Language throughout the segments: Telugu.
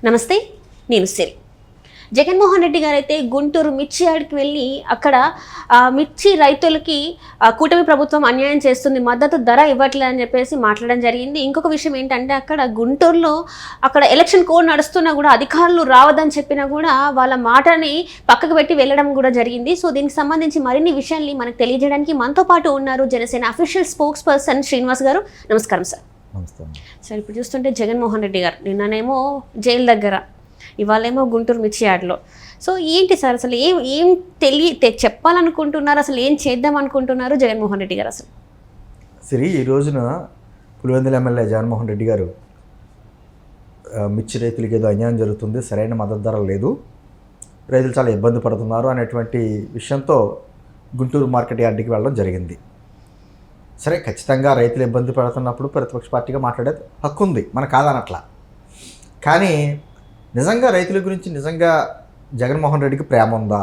నమస్తే, నేను సిరి. జగన్మోహన్ రెడ్డి గారు అయితే గుంటూరు మిర్చి యార్డ్కి వెళ్ళి అక్కడ మిర్చి రైతులకి కూటమి ప్రభుత్వం అన్యాయం చేస్తుంది, మద్దతు ధర ఇవ్వట్లేదు అని చెప్పేసి మాట్లాడడం జరిగింది. ఇంకొక విషయం ఏంటంటే అక్కడ గుంటూరులో అక్కడ ఎలక్షన్ కోడ్ నడుస్తున్నా కూడా అధికారులు రావద్దని చెప్పినా కూడా వాళ్ళ మాటని పక్కకు పెట్టి వెళ్ళడం కూడా జరిగింది. సో దీనికి సంబంధించి మరిన్ని విషయాల్ని మనకు తెలియజేయడానికి మనతో పాటు ఉన్నారు Janasena official spokes person Srinivas గారు. నమస్కారం సార్. సార్, ఇప్పుడు చూస్తుంటే జగన్మోహన్ రెడ్డి గారు నిన్ననేమో జైలు దగ్గర, ఇవాళేమో గుంటూరు మిర్చి యార్డ్లో. సో ఏంటి సార్, అసలు ఏం చెప్పాలనుకుంటున్నారు, అసలు ఏం చేద్దాం అనుకుంటున్నారు జగన్మోహన్ రెడ్డి గారు? అసలు సరే, ఈ రోజున పులివెందుల ఎమ్మెల్యే జగన్మోహన్ రెడ్డి గారు మిర్చి రైతులకి ఏదో అన్యాయం జరుగుతుంది, సరైన మద్దతు ధర లేదు, రైతులు చాలా ఇబ్బంది పడుతున్నారు అనేటువంటి విషయంతో గుంటూరు మార్కెట్ యార్డ్కి వెళ్ళడం జరిగింది. సరే, ఖచ్చితంగా రైతులు ఇబ్బంది పడుతున్నప్పుడు ప్రతిపక్ష పార్టీగా మాట్లాడే హక్కు ఉంది, మన కాదనట్లా. కానీ నిజంగా రైతుల గురించి నిజంగా జగన్మోహన్ రెడ్డికి ప్రేమ ఉందా?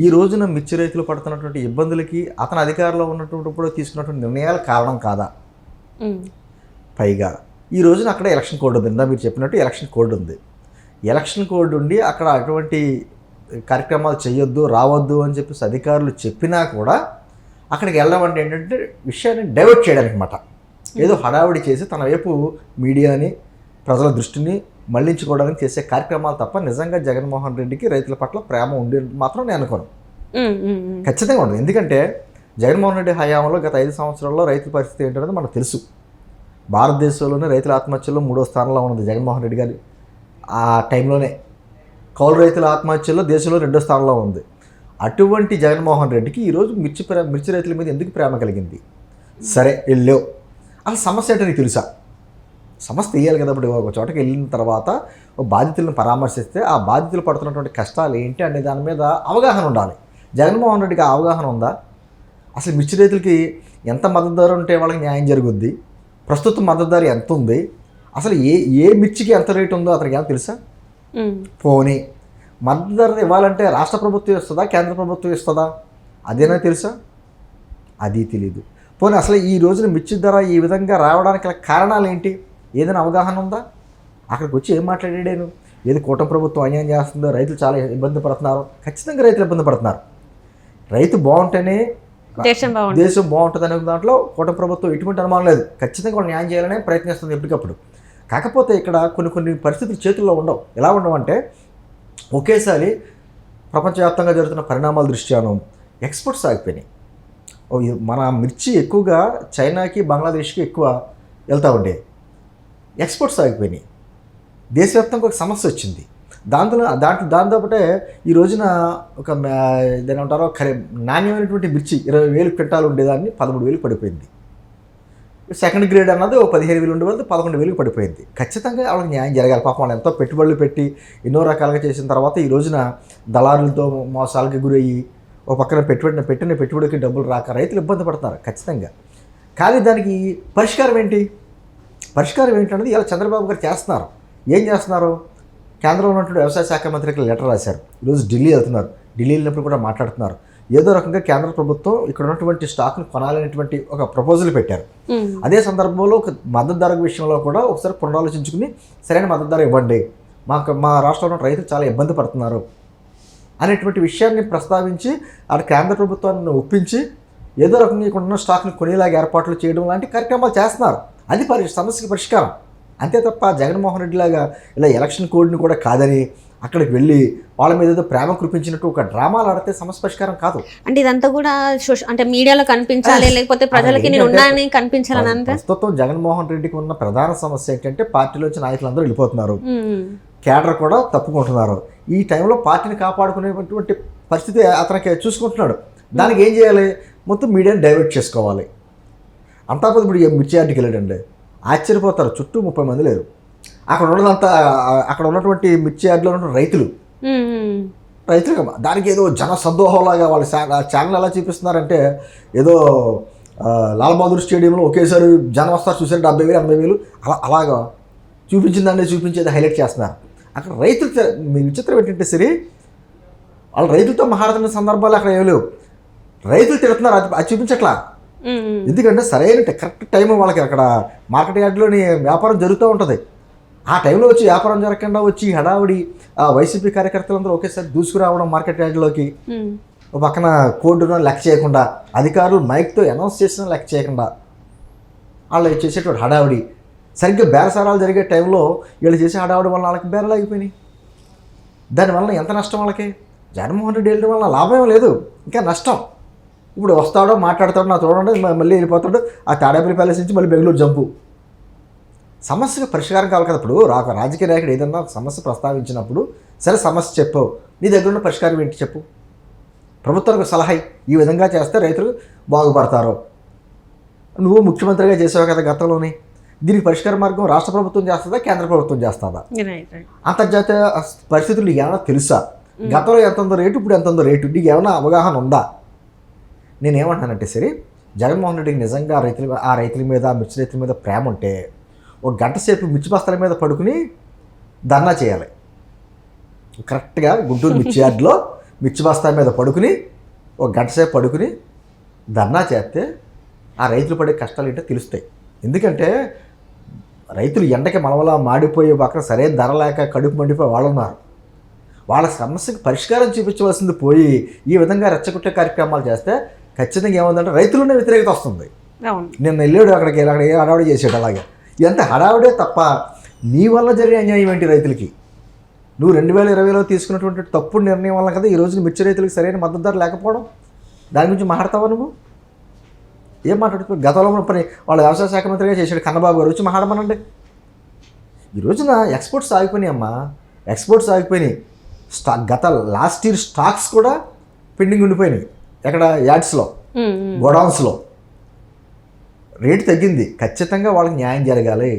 ఈ రోజున మిర్చి రైతులు పడుతున్నటువంటి ఇబ్బందులకి అతను అధికారంలో ఉన్నప్పుడు తీసుకున్నటువంటి నిర్ణయాలు కారణం కాదా? పైగా ఈ రోజున అక్కడ ఎలక్షన్ కోడ్ ఉంది, మీరు చెప్పినట్టు ఎలక్షన్ కోడ్ ఉంది. ఎలక్షన్ కోడ్ ఉండి అక్కడ అటువంటి కార్యక్రమాలు చేయొద్దు, రావద్దు అని చెప్పేసి అధికారులు చెప్పినా కూడా అక్కడికి వెళ్ళడం అంటే ఏంటంటే విషయాన్ని డైవర్ట్ చేయడానికి అన్నమాట. ఏదో హడావిడి చేసి తన వైపు మీడియాని, ప్రజల దృష్టిని మళ్లించుకోవడానికి చేసే కార్యక్రమాలు తప్ప నిజంగా జగన్మోహన్ రెడ్డికి రైతుల పట్ల ప్రేమ ఉండే మాత్రం నేను అనుకోను. ఖచ్చితంగా ఉండదు. ఎందుకంటే జగన్మోహన్ రెడ్డి హయాంలో గత 5 సంవత్సరాల్లో రైతుల పరిస్థితి ఏంటనేది మనకు తెలుసు. భారతదేశంలోనే రైతుల ఆత్మహత్యల్లో 3వ స్థానంలో ఉన్నది జగన్మోహన్ రెడ్డి గారి ఆ టైంలోనే. కౌలు రైతుల ఆత్మహత్యల్లో దేశంలో 2వ స్థానంలో ఉంది. అటువంటి జగన్మోహన్ రెడ్డికి ఈరోజు మిర్చి రైతుల మీద ఎందుకు ప్రేమ కలిగింది? సరే, వెళ్ళావు, అసలు సమస్య ఏంటో నీకు తెలుసా? సమస్య తెలియాలి కదా. ఇప్పుడు ఒక చోటకి వెళ్ళిన తర్వాత బాధితులను పరామర్శిస్తే ఆ బాధితులు పడుతున్నటువంటి కష్టాలు ఏంటి అనే దాని మీద అవగాహన ఉండాలి. జగన్మోహన్ రెడ్డికి ఆ అవగాహన ఉందా? అసలు మిర్చి రైతులకి ఎంత మద్దతు ధర ఉంటే వాళ్ళకి న్యాయం జరుగుద్ది? ప్రస్తుతం మద్దతు ధర ఎంత ఉంది? అసలు ఏ మిర్చికి ఎంత రేటు ఉందో అతనికి ఏమో తెలుసా? పోనీ మద్దతు ధర ఇవ్వాలంటే రాష్ట్ర ప్రభుత్వం ఇస్తుందా, కేంద్ర ప్రభుత్వం ఇస్తుందా? అదేనా తెలుసా? అది తెలీదు. పోనీ అసలు ఈ రోజున మిర్చి ధర ఈ విధంగా రావడానికి కారణాలు ఏంటి? ఏదైనా అవగాహన ఉందా? అక్కడికి వచ్చి ఏం మాట్లాడాను? ఏది కూటమి ప్రభుత్వం అన్యాయం చేస్తుందో, రైతులు చాలా ఇబ్బంది పడుతున్నారు. ఖచ్చితంగా రైతులు ఇబ్బంది పడుతున్నారు. రైతు బాగుంటేనే దేశం బాగుంటుంది అనే దాంట్లో కూటమి ప్రభుత్వం ఎటువంటి అనుమానం లేదు. ఖచ్చితంగా వాళ్ళు న్యాయం చేయాలనే ప్రయత్నిస్తుంది ఎప్పటికప్పుడు. కాకపోతే ఇక్కడ కొన్ని పరిస్థితులు చేతుల్లో ఉండవు. ఎలా ఉండవంటే, ఒకేసారి ప్రపంచవ్యాప్తంగా జరుగుతున్న పరిణామాల దృష్ట్యాను ఎక్స్పోర్ట్స్ ఆగిపోయినాయి. మన మిర్చి ఎక్కువగా చైనాకి, బంగ్లాదేశ్కి ఎక్కువ వెళ్తూ ఉండే, ఎక్స్పోర్ట్స్ ఆగిపోయినాయి. దేశవ్యాప్తంగా ఒక సమస్య వచ్చింది. దాంతోపాటే ఈ రోజున ఒక దాని ఏమంటారో నాణ్యమైనటువంటి మిర్చి 20,000 క్వింటాలు ఉండేదాన్ని 13,000 పడిపోయింది. సెకండ్ గ్రేడ్ అన్నది 15,000 ఉండేది 11,000 పడిపోయింది. ఖచ్చితంగా వాళ్ళకి న్యాయం జరగాలి. పాపం వాళ్ళు ఎంతో పెట్టుబడులు పెట్టి ఎన్నో రకాలుగా చేసిన తర్వాత ఈ రోజున దళారులతో మోసాలకి గురయ్యి ఒక పక్కన పెట్టిన పెట్టుబడికి డబ్బులు రాక రైతులు ఇబ్బంది పడుతున్నారు ఖచ్చితంగా. కానీ దానికి పరిష్కారం ఏంటన్నది ఇలా చంద్రబాబు గారు చేస్తున్నారు. ఏం చేస్తున్నారు? కేంద్రంలో ఉన్నటువంటి వ్యవసాయ శాఖ మంత్రికి లెటర్ రాశారు. ఈరోజు ఢిల్లీ వెళ్తున్నారు. ఢిల్లీ వెళ్ళినప్పుడు కూడా మాట్లాడుతున్నారు. ఏదో రకంగా కేంద్ర ప్రభుత్వం ఇక్కడ ఉన్నటువంటి స్టాక్ను కొనాలనేటువంటి ఒక ప్రపోజల్ పెట్టారు. అదే సందర్భంలో ఒక మద్దతు ధర విషయంలో కూడా ఒకసారి పునరాలోచించుకుని సరైన మద్దతు ధర ఇవ్వండి, మా రాష్ట్రంలో రైతులు చాలా ఇబ్బంది పడుతున్నారు అనేటువంటి విషయాన్ని ప్రస్తావించి అటు కేంద్ర ప్రభుత్వాన్ని ఒప్పించి ఏదో రకంగా ఇక్కడ ఉన్న స్టాక్ని కొనేలాగా ఏర్పాట్లు చేయడం లాంటి కార్యక్రమాలు చేస్తున్నారు. అది సమస్యకి పరిష్కారం. అంతే తప్ప జగన్మోహన్ రెడ్డి లాగా ఇలా ఎలక్షన్ కోడ్ని కూడా కాదని అక్కడికి వెళ్ళి వాళ్ళ మీద ఏదో ప్రేమ కురిపించినట్టు ఒక డ్రామాలు ఆడితే సమస్య పరిష్కారం కాదు. అంటే ఇదంతా కూడా అంటే మీడియాలో కనిపించాలి, లేకపోతే ప్రజలకి నేను ఉన్నానని కనిపించాలని అంటే ప్రస్తుతం జగన్మోహన్ రెడ్డికి ఉన్న ప్రధాన సమస్య ఏంటంటే పార్టీలోంచి నాయకులందరూ వెళ్ళిపోతున్నారు, కేడర్ కూడా తప్పుకుంటున్నారు. ఈ టైంలో పార్టీని కాపాడుకునేటువంటి పరిస్థితి అతనికి చూసుకుంటున్నాడు. దానికి ఏం చేయాలి? మొత్తం మీడియాని డైవర్ట్ చేసుకోవాలి. అంతా కొద్ది ఇప్పుడు మిర్చి యార్డ్కి వెళ్ళాడండి, ఆశ్చర్యపోతారు. చుట్టూ 30 మంది లేరు. అక్కడ ఉన్నటువంటి మిర్చి యార్డ్లో ఉన్న రైతులు దానికి ఏదో జన సందోహంలాగా వాళ్ళ ఛానల్ ఎలా చూపిస్తున్నారంటే ఏదో లాల్ బహదూర్ స్టేడియంలో ఒకేసారి జనం వస్తారు చూసారు 70,000 80,000 అలాగా చూపించేది హైలైట్ చేస్తున్నారు. అక్కడ రైతులు మీ విచిత్రం ఏంటంటే సరే వాళ్ళు రైతులతో మాట్లాడుతున్న సందర్భాలు అక్కడ ఏమీ లేవు. రైతులు తిడుతున్నారు, అది చూపించట్లా. ఎందుకంటే సరైన కరెక్ట్ టైం వాళ్ళకి అక్కడ మార్కెట్ యార్డ్లోని వ్యాపారం జరుగుతూ ఉంటుంది. ఆ టైంలో వచ్చి వ్యాపారం జరగకుండా వచ్చి హడావుడి ఆ వైసీపీ కార్యకర్తలందరూ ఒకేసారి దూసుకురావడం మార్కెట్ యార్డ్లోకి, ఒక పక్కన కోర్టును లెక్క చేయకుండా, అధికారులు మైక్తో అనౌన్స్ చేసినా లెక్క చేయకుండా వాళ్ళు చేసేటువంటి హడావుడి, సరిగ్గా బేరసారాలు జరిగే టైంలో వీళ్ళు చేసే హడావుడి వల్ల వాళ్ళకి బేరలు ఆగిపోయినాయి. దానివల్ల ఎంత నష్టం వాళ్ళకి? జగన్మోహన్ రెడ్డి వెళ్ళడం వల్ల లాభం ఏం లేదు, ఇంకా నష్టం. ఇప్పుడు వస్తాడో మాట్లాడతాడో నా చూడండి, మళ్ళీ వెళ్ళిపోతాడు ఆ తాడేపల్లి ప్యాలెస్ నుంచి మళ్ళీ బెంగళూరు జంపు. సమస్యకు పరిష్కారం కావాలి కదా. ఇప్పుడు రాజకీయ నాయకుడు ఏదన్నా ఒక సమస్య ప్రస్తావించినప్పుడు, సరే సమస్య చెప్పావు, నీ దగ్గర ఉన్న పరిష్కారం ఏంటి చెప్పు. ప్రభుత్వానికి సలహా ఈ విధంగా చేస్తే రైతులు బాగుపడతారు. నువ్వు ముఖ్యమంత్రిగా చేసావు కదా గతంలోనే, దీనికి పరిష్కార మార్గం రాష్ట్ర ప్రభుత్వం చేస్తుందా, కేంద్ర ప్రభుత్వం చేస్తుందా? అంతర్జాతీయ పరిస్థితులు నీకు ఏమైనా తెలుసా? గతంలో ఎంత ఉందో రేటు, ఇప్పుడు ఎంత ఉందో రేటు, నీకు ఏమైనా అవగాహన ఉందా? నేనేమంటానంటే సరే, జగన్మోహన్ రెడ్డికి నిజంగా ఆ రైతుల మీద, మిర్చి రైతుల మీద ప్రేమ ఉంటే ఒక గంట సేపు మిర్చి బస్తాల మీద పడుకుని ధర్నా చేయాలి. కరెక్ట్గా గుంటూరు మిర్చి యార్డ్లో మిర్చి బస్తాల మీద పడుకుని ఒక గంట సేపు పడుకుని ధర్నా చేస్తే ఆ రైతులు పడే కష్టాలు ఏంటో తెలుస్తాయి. ఎందుకంటే రైతులు ఎండకి మలవలా మాడిపోయి పక్కన సరైన ధర లేక కడుపు మండిపోయి వాళ్ళు ఉన్నారు. వాళ్ళ సమస్యకు పరిష్కారం చూపించవలసింది పోయి ఈ విధంగా రెచ్చగొట్టే కార్యక్రమాలు చేస్తే ఖచ్చితంగా ఏముందంటే రైతులనే వ్యతిరేకత వస్తుంది. నిన్న వెళ్ళాడు అక్కడికి హడావిడి చేసాడు. అలాగే ఇదంతా హడావిడే తప్ప నీ వల్ల జరిగే అన్యాయం ఏంటి రైతులకి? నువ్వు 2020లో తీసుకున్నటువంటి తప్పుడు నిర్ణయం వల్ల కదా ఈ రోజున మిర్చి రైతులకు సరైన మద్దతు ధర లేకపోవడం. దాని గురించి మాట్లాడతావా నువ్వు? ఏం మాట్లాడుతున్నావు? గతంలో పని వాళ్ళ వ్యవసాయ శాఖ మంత్రిగా చేశాడు కన్నబాబు గారు, వచ్చి మాట్లాడమనండి. ఈ రోజున ఎక్స్పోర్ట్స్ ఆగిపోయినాయి అమ్మా, ఎక్స్పోర్ట్స్ ఆగిపోయినాయి. గత లాస్ట్ ఇయర్ స్టాక్స్ కూడా పెండింగ్ ఉండిపోయినాయి. ఎక్కడ? యార్డ్స్లో, గోడౌన్స్లో. రేటు తగ్గింది. ఖచ్చితంగా వాళ్ళకి న్యాయం జరగాలి.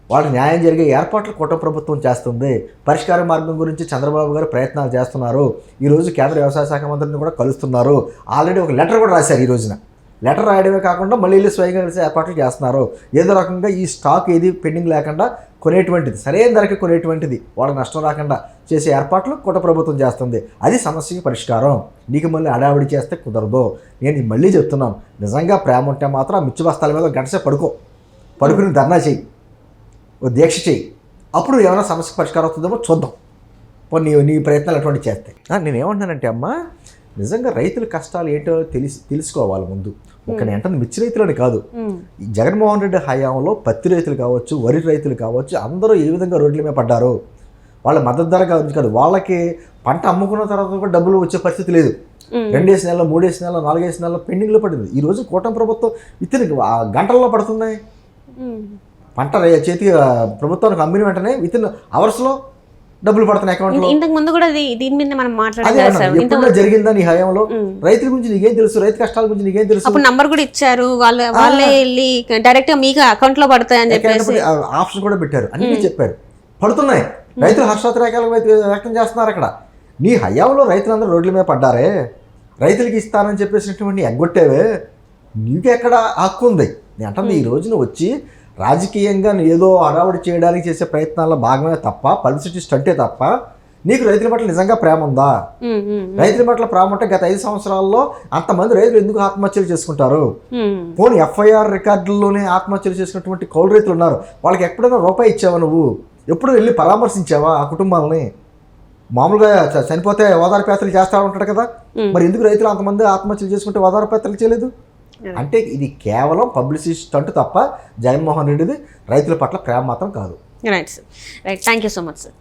వాళ్ళకి న్యాయం జరిగే ఏర్పాట్లు కూటమి ప్రభుత్వం చేస్తుంది. పరిష్కార మార్గం గురించి చంద్రబాబు గారు ప్రయత్నాలు చేస్తున్నారు. ఈరోజు కేంద్ర వ్యవసాయ శాఖ మంత్రిని కూడా కలుస్తున్నారు. ఆల్రెడీ ఒక లెటర్ కూడా రాశారు. ఈ రోజున లెటర్ రాయడమే కాకుండా మళ్ళీ వెళ్ళి స్వయంగా కలిసి ఏర్పాట్లు చేస్తున్నారు. ఏదో రకంగా ఈ స్టాక్ ఏది పెండింగ్ లేకుండా కొనేటువంటిది, సరైన ధరకి కొనేటువంటిది, వాళ్ళకి నష్టం రాకుండా చేసే ఏర్పాట్లు కూటమి ప్రభుత్వం చేస్తుంది. అది సమస్యకి పరిష్కారం. నీకు మళ్ళీ అడావిడి చేస్తే కుదరదు. నేను మళ్ళీ చెప్తున్నాను, నిజంగా ప్రేమ ఉంటే మాత్రం ఆ మిర్చి బస్తాల మీద గంటసే పడుకుని ధర్నా చేయి, ఓ దీక్ష చేయి. అప్పుడు ఏమైనా సమస్యకు పరిష్కారం అవుతుందేమో చూద్దాం. నీ ప్రయత్నాలు అటువంటి చేస్తాయి. నేనేమంటున్నానంటే అమ్మా, నిజంగా రైతుల కష్టాలు ఏంటో తెలుసుకోవాలి ముందు. ఒక అంటే మిర్చి రైతులని కాదు, జగన్మోహన్ రెడ్డి హయాంలో పత్తి రైతులు కావచ్చు, వరి రైతులు కావచ్చు, అందరూ ఏ విధంగా రోడ్ల మీద పడ్డారు. వాళ్ళ మద్దతు ధర కాదు, వాళ్ళకి పంట అమ్ముకున్న తర్వాత కూడా డబ్బులు వచ్చే పరిస్థితి లేదు. 2 నెలలు, 3 నెలలు, 4 నెలలు పెండింగ్లో పడింది. ఈరోజు కూటమి ప్రభుత్వం విత్తిన గంటల్లో పడుతున్నాయి. పంట చేతికి ప్రభుత్వానికి అమ్మిన వెంటనే వితిన్ అవర్స్లో డబ్బులు పడుతున్నాయి అకౌంట్లో. ఇంతకు ముందు కూడా దీని మీద మనం మాట్లాడాలి. జరిగిందా నీ హయాంలో? రైతుల గురించి నీకేం తెలుసు? రైతు కష్టాల గురించి నీకేం తెలుసు? అప్పుడు నంబర్ కూడా ఇచ్చారు, వాళ్ళే వెళ్ళి డైరెక్ట్ గా మీకు అకౌంట్ లో పడతాయని చెప్పేసి ఆప్షన్ కూడా పెట్టారు, అన్ని చెప్పారు. పడుతున్నాయి. రైతులు హర్షోత్తరాలు వ్యక్తం చేస్తున్నారు. అక్కడ నీ హయాంలో రైతులందరూ రోడ్ల మీద పడ్డారే, రైతులకి ఇస్తానని చెప్పేసినటువంటి ఎగ్గొట్టేవే, నీకెక్కడ హక్కు ఉంది? నేను అంటుంది, ఈ రోజున వచ్చి రాజకీయంగా ఏదో హడావుడి చేయడానికి చేసే ప్రయత్నాల్లో భాగమే తప్ప, పబ్లిసిటీ స్టంటే తప్ప, నీకు రైతుల పట్ల నిజంగా ప్రేమ ఉందా? రైతుల పట్ల ప్రేమ ఉంటే గత 5 సంవత్సరాల్లో అంతమంది రైతులు ఎందుకు ఆత్మహత్యలు చేసుకుంటారు? పోనీ FIR రికార్డుల్లోనే ఆత్మహత్యలు చేసుకున్నటువంటి కౌలు రైతులు ఉన్నారు. వాళ్ళకి ఎప్పుడైనా రూపాయి ఇచ్చావా నువ్వు? ఎప్పుడు వెళ్ళి పరామర్శించావా ఆ కుటుంబాలని? మామూలుగా చనిపోతే ఓదార్పు యాత్రలు చేస్తూ ఉంటాడు కదా, మరి ఎందుకు రైతులు అంతమంది ఆత్మహత్యలు చేసుకుంటే ఓదార్పు యాత్రలు చేయలేదు? అంటే ఇది కేవలం పబ్లిసిటీ స్టంట్ తప్ప జగన్మోహన్ రెడ్డిది రైతుల పట్ల ప్రేమ మాత్రం కాదు. Right sir, right. Thank you so much sir.